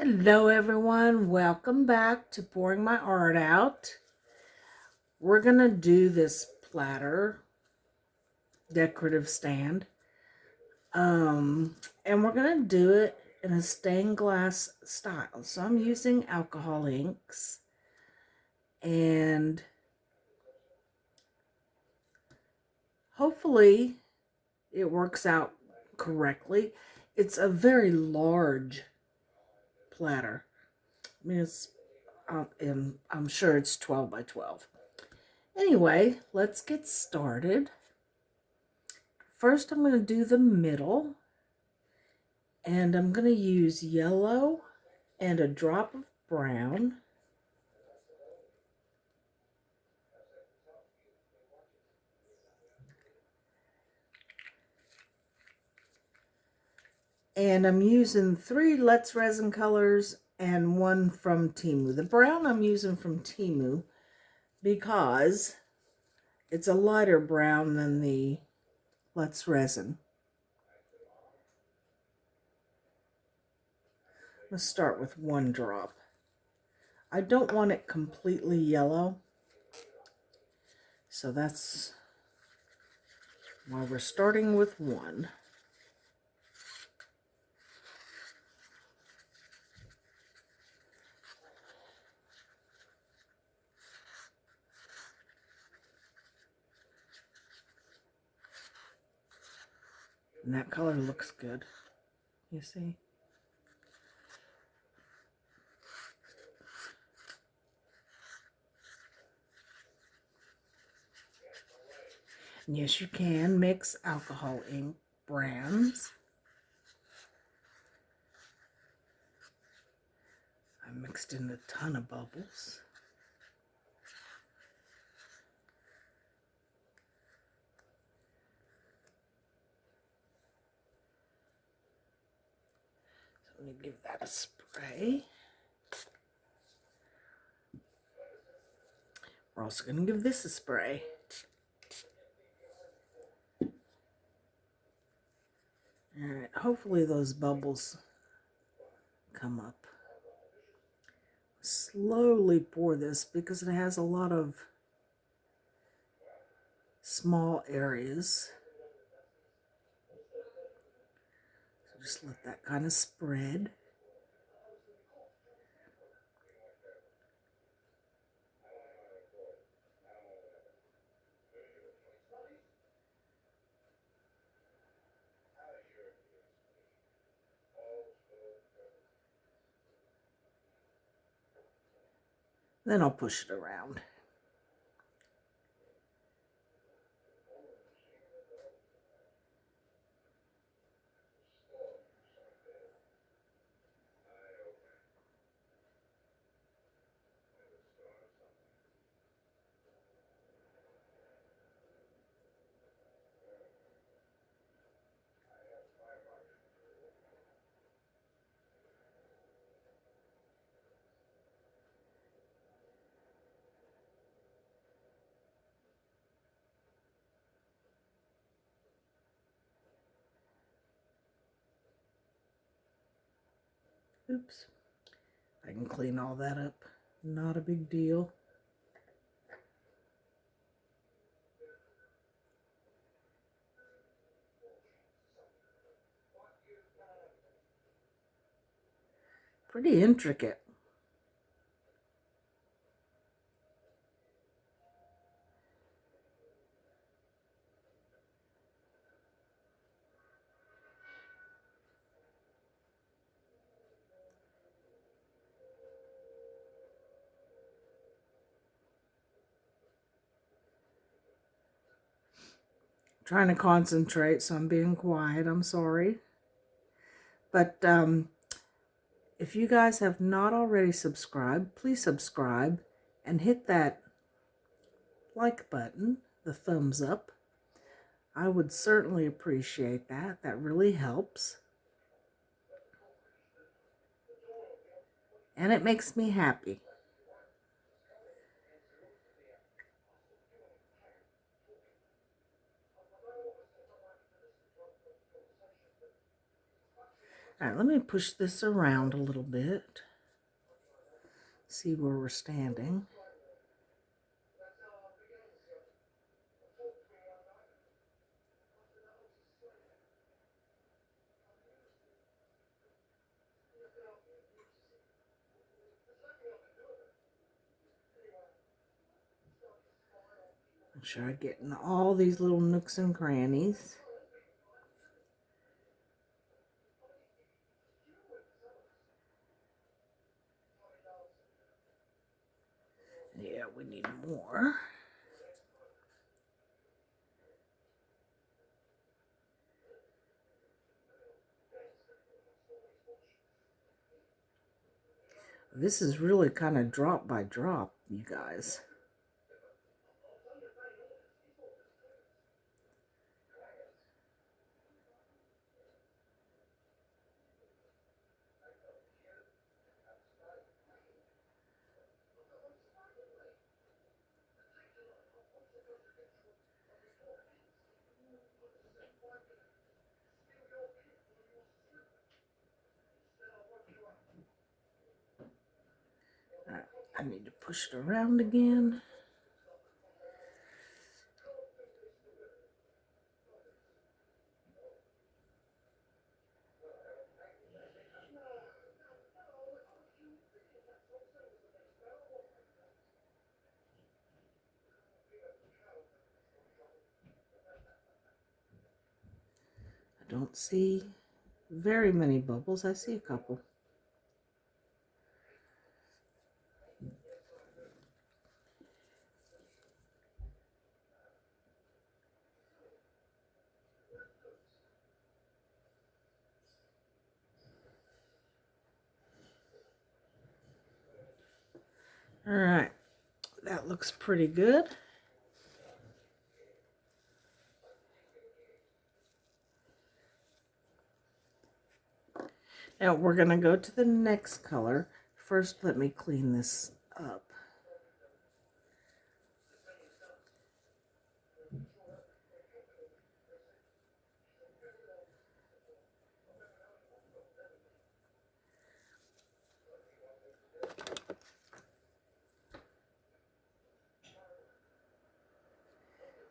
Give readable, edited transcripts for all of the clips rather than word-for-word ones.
Hello everyone, welcome back to Pouring My Art Out. We're going to do this platter decorative stand. And we're going to do it in a stained glass style. So I'm using alcohol inks and hopefully it works out correctly. It's a very large platter. I mean, and I'm sure it's 12 by 12. Anyway, let's get started. First, I'm going to do the middle, and I'm going to use yellow and a drop of brown. And I'm using 3 Let's Resin colors and 1 from Temu. The brown I'm using from Temu because it's a lighter brown than the Let's Resin. I'm going to start with 1 drop. I don't want it completely yellow, so that's why we're starting with 1. And that color looks good, you see? And yes, you can mix alcohol ink brands. I mixed in a ton of bubbles. So let me give that a spray. We're also going to give this a spray. Alright, hopefully those bubbles come up. Slowly pour this because it has a lot of small areas. So just let that kind of spread. Then I'll push it around. Oops. I can clean all that up. Not a big deal. Pretty intricate. Trying to concentrate, so I'm being quiet. I'm sorry. But if you guys have not already subscribed, please subscribe and hit that like button, the thumbs up. I would certainly appreciate that. That really helps. And it makes me happy. All right, let me push this around a little bit. See where we're standing. Make sure I get in all these little nooks and crannies. Yeah, we need more. This is really kind of drop by drop, you guys. I need to push it around again. I don't see very many bubbles. I see a couple. All right, that looks pretty good. Now we're going to go to the next color. First, let me clean this up.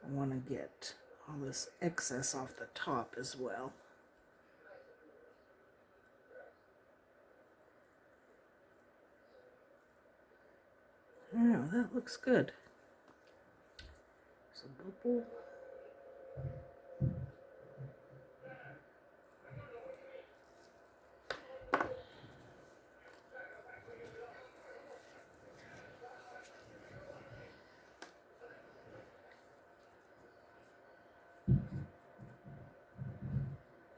I want to get all this excess off the top as well. Yeah, that looks good. There's a bubble.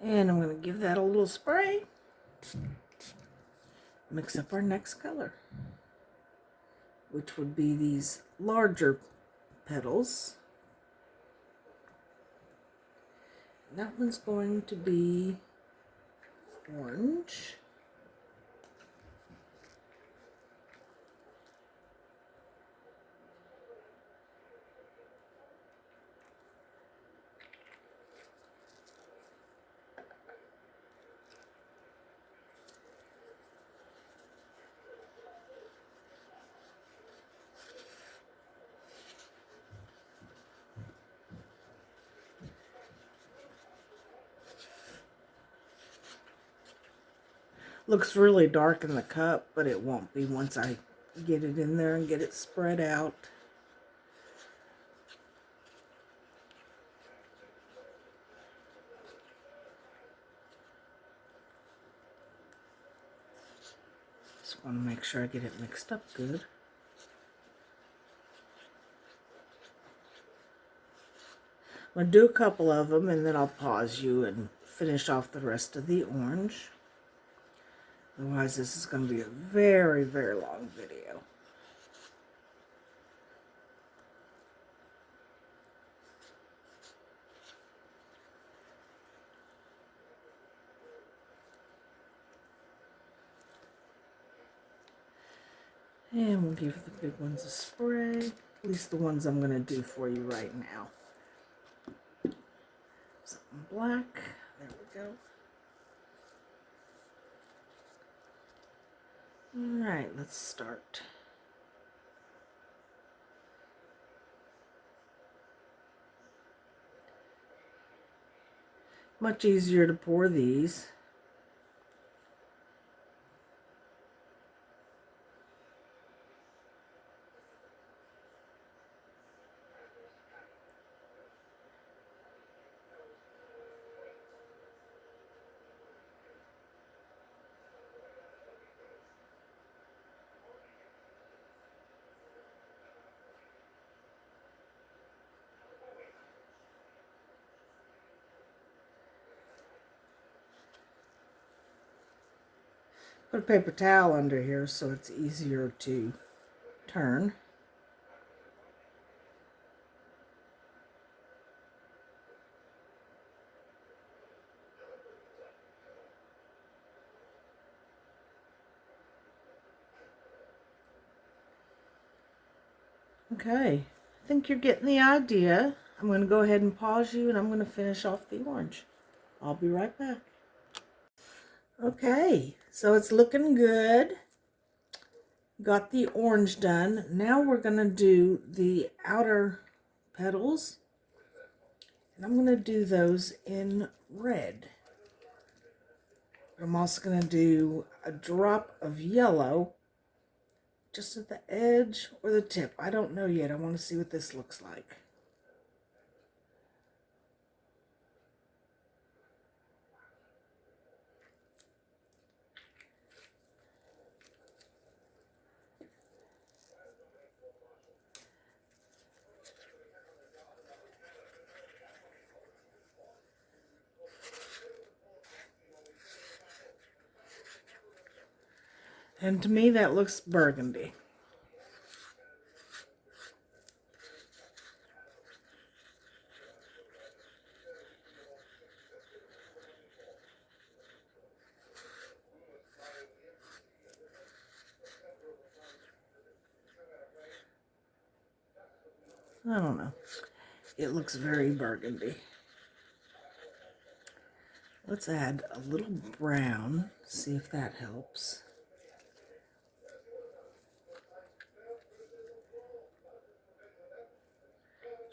And I'm going to give that a little spray. Mix up our next color, which would be these larger petals. That one's going to be orange. Looks really dark in the cup, but it won't be once I get it in there and get it spread out. Just want to make sure I get it mixed up good. I'm going to do a couple of them and then I'll pause you and finish off the rest of the orange. Otherwise, this is going to be a very, very long video. And we'll give the big ones a spray, at least the ones I'm going to do for you right now. Something black, there we go. Alright, let's start. Much easier to pour these. Put a paper towel under here so it's easier to turn. Okay, I think you're getting the idea. I'm going to go ahead and pause you and I'm going to finish off the orange. I'll be right back. Okay, so it's looking good. Got the orange done. Now we're going to do the outer petals. And I'm going to do those in red. I'm also going to do a drop of yellow just at the edge or the tip. I don't know yet. I want to see what this looks like. And to me, that looks burgundy. I don't know. It looks very burgundy. Let's add a little brown, see if that helps.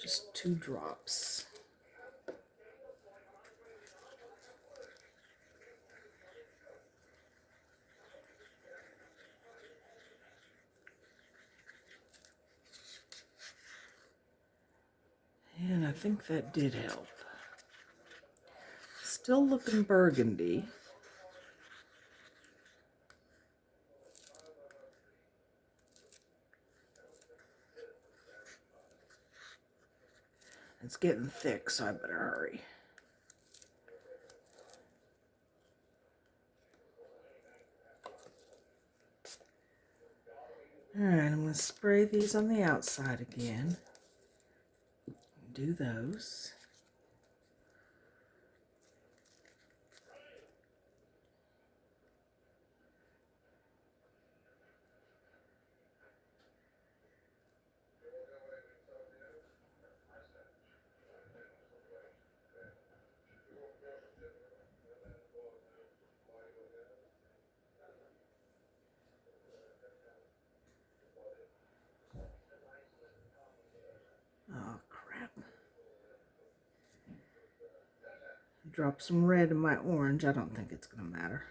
Just 2 drops. And I think that did help. Still looking burgundy. It's getting thick, so I better hurry. Alright, I'm going to spray these on the outside again. Do those. Oh, crap. Drop some red in my orange. I don't think it's going to matter.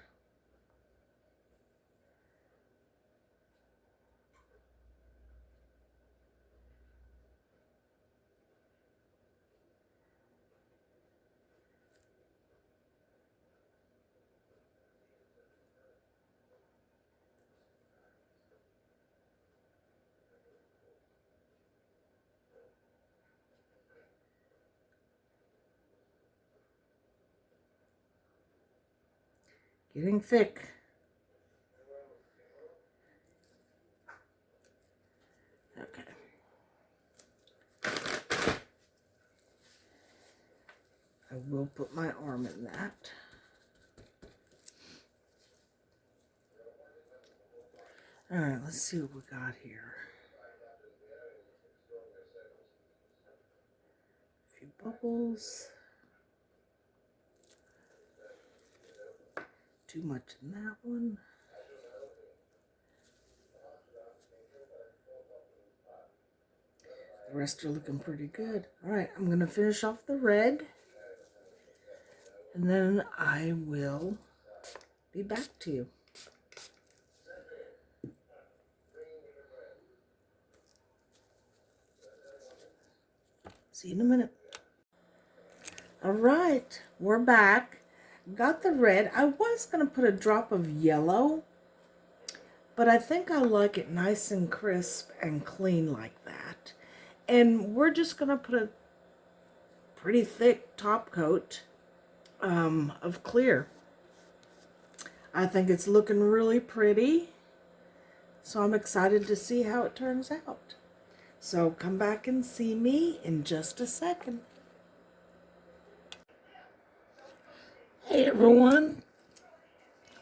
Getting thick. Okay. I will put my arm in that. Alright, let's see what we got here. A few bubbles. Too much in that one. The rest are looking pretty good. All right, I'm going to finish off the red. And then I will be back to you. See you in a minute. All right, we're back. Got the red. I was going to put a drop of yellow, but I think I like it nice and crisp and clean like that. And we're just going to put a pretty thick top coat of clear. I think it's looking really pretty, so I'm excited to see how it turns out. So come back and see me in just a second. Hey everyone,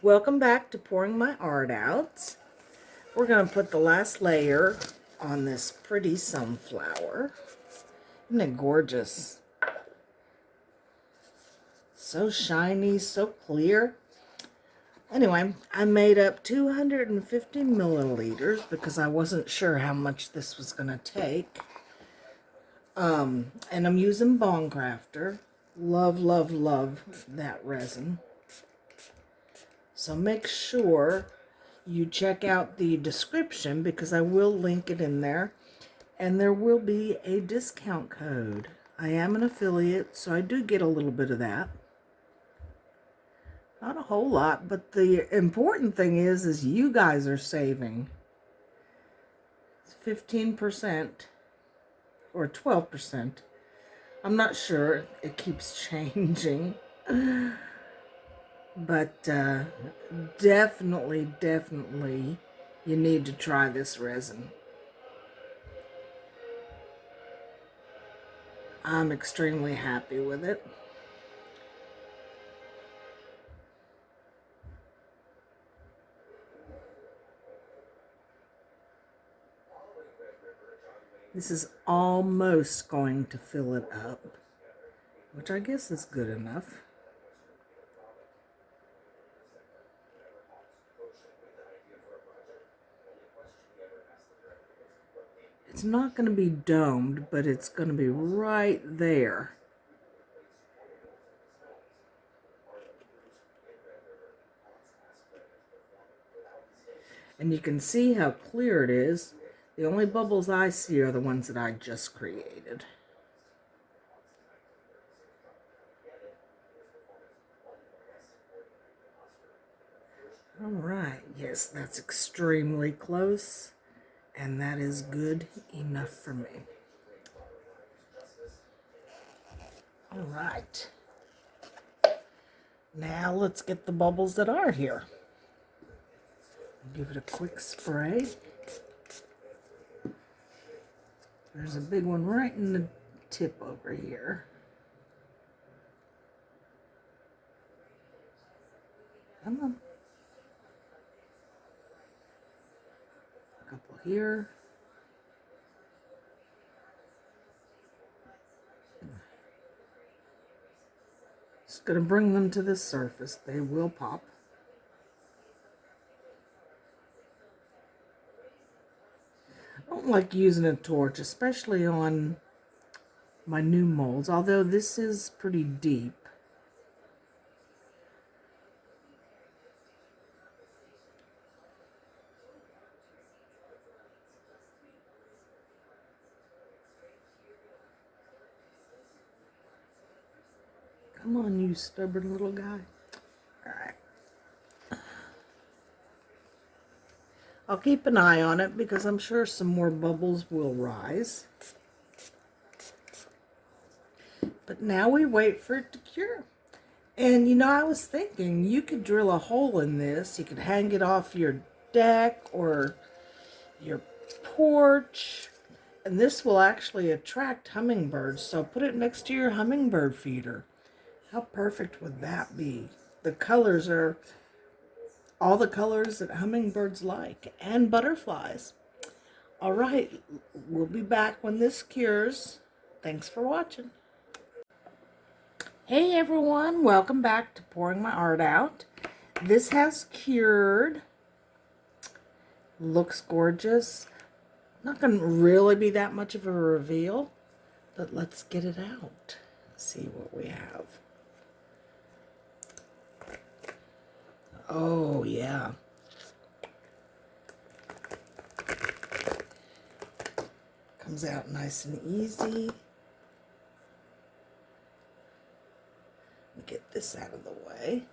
welcome back to Pouring My Art Out. We're going to put the last layer on this pretty sunflower. Isn't it gorgeous? So shiny, so clear. Anyway, I made up 250 milliliters because I wasn't sure how much this was going to take. And I'm using Bone Crafter. Love, love, love that resin. So make sure you check out the description because I will link it in there. And there will be a discount code. I am an affiliate, so I do get a little bit of that. Not a whole lot, but the important thing is you guys are saving. It's 15% or 12%. I'm not sure. It keeps changing. But definitely, you need to try this resin. I'm extremely happy with it. This is almost going to fill it up, which I guess is good enough. It's not going to be domed, but it's going to be right there. And you can see how clear it is. The only bubbles I see are the ones that I just created. All right, yes, that's extremely close, and that is good enough for me. All right. Now let's get the bubbles that are here. Give it a quick spray. There's a big one right in the tip over here. Come on. A couple here. Just going to bring them to the surface. They will pop. I don't like using a torch, especially on my new molds, although this is pretty deep. Come on, you stubborn little guy. All right. I'll keep an eye on it because I'm sure some more bubbles will rise. But now we wait for it to cure. And you know, I was thinking you could drill a hole in this. You could hang it off your deck or your porch. And this will actually attract hummingbirds. So put it next to your hummingbird feeder. How perfect would that be? The colors are all the colors that hummingbirds like, and butterflies. All right, we'll be back when this cures. Thanks for watching. Hey everyone, welcome back to Pouring My Art Out. This has cured. Looks gorgeous. Not going to really be that much of a reveal, but let's get it out. See what we have. Oh, yeah. Comes out nice and easy. Get this out of the way.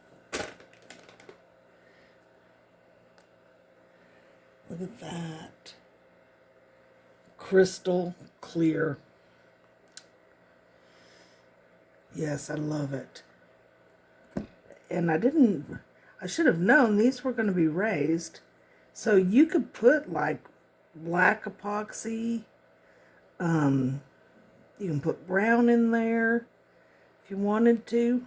Look at that. Crystal clear. Yes, I love it. And I should have known these were going to be raised. So you could put like black epoxy. You can put brown in there if you wanted to.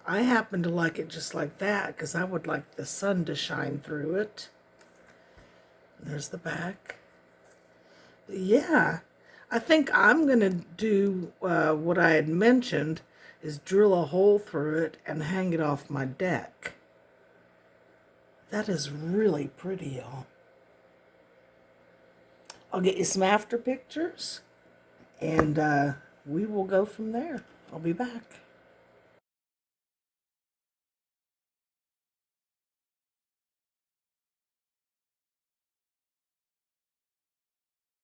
I happen to like it just like that because I would like the sun to shine through it. There's the back. Yeah, I think I'm going to do what I had mentioned, is drill a hole through it and hang it off my deck. That is really pretty, y'all. I'll get you some after pictures, and we will go from there. I'll be back.